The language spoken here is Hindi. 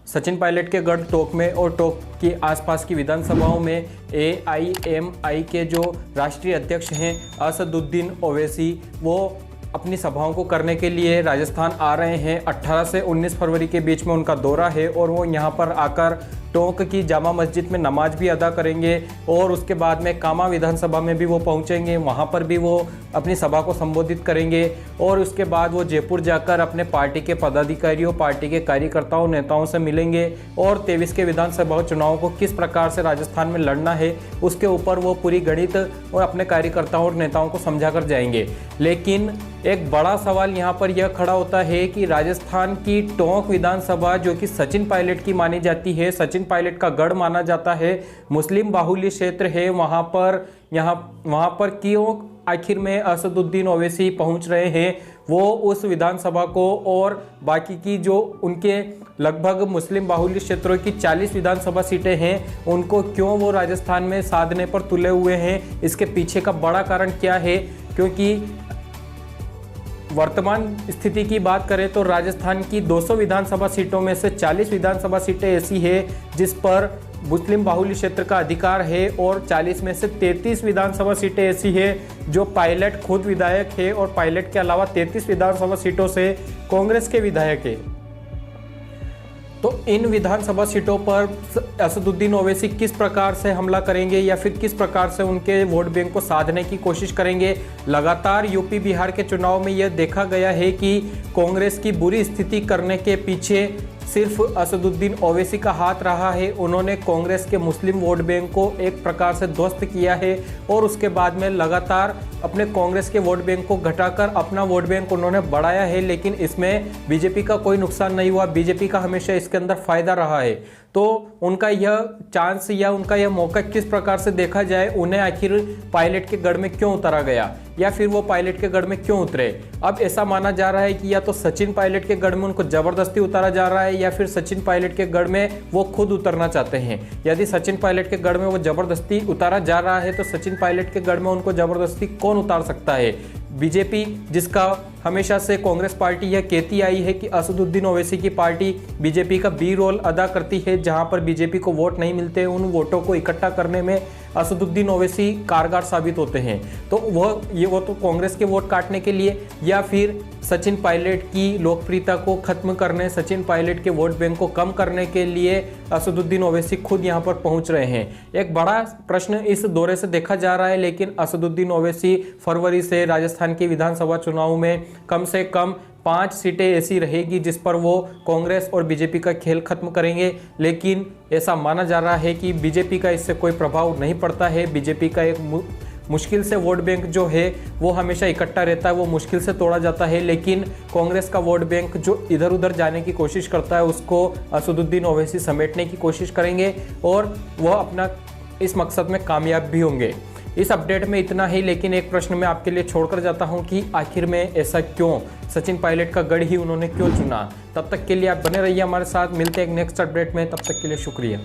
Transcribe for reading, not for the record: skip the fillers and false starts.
सचिन पायलट के गढ़ टोंक में और टोंक के आसपास की विधानसभाओं में AIMI के जो राष्ट्रीय अध्यक्ष हैं असदुद्दीन ओवैसी, वो अपनी सभाओं को करने के लिए राजस्थान आ रहे हैं। 18 से 19 फरवरी के बीच में उनका दौरा है और वो यहाँ पर आकर टोंक की जामा मस्जिद में नमाज भी अदा करेंगे और उसके बाद में कामा विधानसभा में भी वो पहुँचेंगे, वहाँ पर भी वो अपनी सभा को संबोधित करेंगे और उसके बाद वो जयपुर जाकर अपने पार्टी के पदाधिकारियों, पार्टी के कार्यकर्ताओं, नेताओं से मिलेंगे और 23 के विधानसभा चुनाव को किस प्रकार से राजस्थान में लड़ना है उसके ऊपर वो पूरी गणित और अपने कार्यकर्ताओं और नेताओं को समझा कर जाएंगे। लेकिन एक बड़ा सवाल यहाँ पर यह खड़ा होता है कि राजस्थान की टोंक विधानसभा जो कि सचिन पायलट की मानी जाती है, सचिन पायलट का गढ़ माना जाता है, मुस्लिम बाहुल्य क्षेत्र है, वहाँ पर क्यों आखिर में असदुद्दीन ओवैसी पहुँच रहे हैं? वो उस विधानसभा को और बाकी की जो उनके लगभग मुस्लिम बाहुल्य क्षेत्रों की 40 विधानसभा सीटें हैं उनको क्यों वो राजस्थान में साधने पर तुले हुए हैं? इसके पीछे का बड़ा कारण क्या है? क्योंकि वर्तमान स्थिति की बात करें तो राजस्थान की 200 विधानसभा सीटों में से 40 विधानसभा सीटें ऐसी है जिस पर मुस्लिम बाहुल्य क्षेत्र का अधिकार है और 40 में से 33 विधानसभा सीटें ऐसी है जो पायलट खुद विधायक है और पायलट के अलावा 33 विधानसभा सीटों से कांग्रेस के विधायक है। तो इन विधानसभा सीटों पर असदुद्दीन ओवैसी किस प्रकार से हमला करेंगे या फिर किस प्रकार से उनके वोट बैंक को साधने की कोशिश करेंगे? लगातार यूपी बिहार के चुनाव में यह देखा गया है कि कांग्रेस की बुरी स्थिति करने के पीछे सिर्फ असदुद्दीन ओवैसी का हाथ रहा है। उन्होंने कांग्रेस के मुस्लिम वोट बैंक को एक प्रकार से ध्वस्त किया है और उसके बाद में लगातार अपने कांग्रेस के वोट बैंक को घटाकर अपना वोट बैंक उन्होंने बढ़ाया है। लेकिन इसमें बीजेपी का कोई नुकसान नहीं हुआ, बीजेपी का हमेशा इसके अंदर फायदा रहा है। तो उनका यह चांस या उनका यह मौका किस प्रकार से देखा जाए, उन्हें आखिर पायलट के गढ़ में क्यों उतारा गया या फिर वो पायलट के गढ़ में क्यों उतरे? अब ऐसा माना जा रहा है कि या तो सचिन पायलट के गढ़ में उनको जबरदस्ती उतारा जा रहा है या फिर सचिन पायलट के गढ़ में वो खुद उतरना चाहते हैं। यदि सचिन पायलट के गढ़ में वो जबरदस्ती उतारा जा रहा है तो सचिन पायलट के गढ़ में उनको जबरदस्ती कौन उतार सकता है? बीजेपी, जिसका हमेशा से कांग्रेस पार्टी यह कहती आई है कि असदुद्दीन ओवैसी की पार्टी बीजेपी का बी रोल अदा करती है, जहां पर बीजेपी को वोट नहीं मिलते उन वोटों को इकट्ठा करने में असदुद्दीन ओवैसी कारगर साबित होते हैं। तो वो तो कांग्रेस के वोट काटने के लिए या फिर सचिन पायलट की लोकप्रियता को खत्म करने, सचिन पायलट के वोट बैंक को कम करने के लिए असदुद्दीन ओवैसी खुद यहां पर पहुंच रहे हैं। एक बड़ा प्रश्न इस दौरे से देखा जा रहा है। लेकिन असदुद्दीन ओवैसी फरवरी से राजस्थान की विधानसभा चुनाव में कम से कम 5 सीटें ऐसी रहेगी जिस पर वो कांग्रेस और बीजेपी का खेल खत्म करेंगे। लेकिन ऐसा माना जा रहा है कि बीजेपी का इससे कोई प्रभाव नहीं पड़ता है। बीजेपी का एक मुश्किल से वोट बैंक जो है वो हमेशा इकट्ठा रहता है, वो मुश्किल से तोड़ा जाता है। लेकिन कांग्रेस का वोट बैंक जो इधर उधर जाने की कोशिश करता है उसको असदुद्दीन ओवैसी समेटने की कोशिश करेंगे और वह अपना इस मकसद में कामयाब भी होंगे। इस अपडेट में इतना ही। लेकिन एक प्रश्न मैं आपके लिए छोड़कर जाता हूं कि आखिर में ऐसा क्यों, सचिन पायलट का गढ़ ही उन्होंने क्यों चुना? तब तक के लिए आप बने रहिए हमारे साथ, मिलते हैं एक नेक्स्ट अपडेट में। तब तक के लिए शुक्रिया।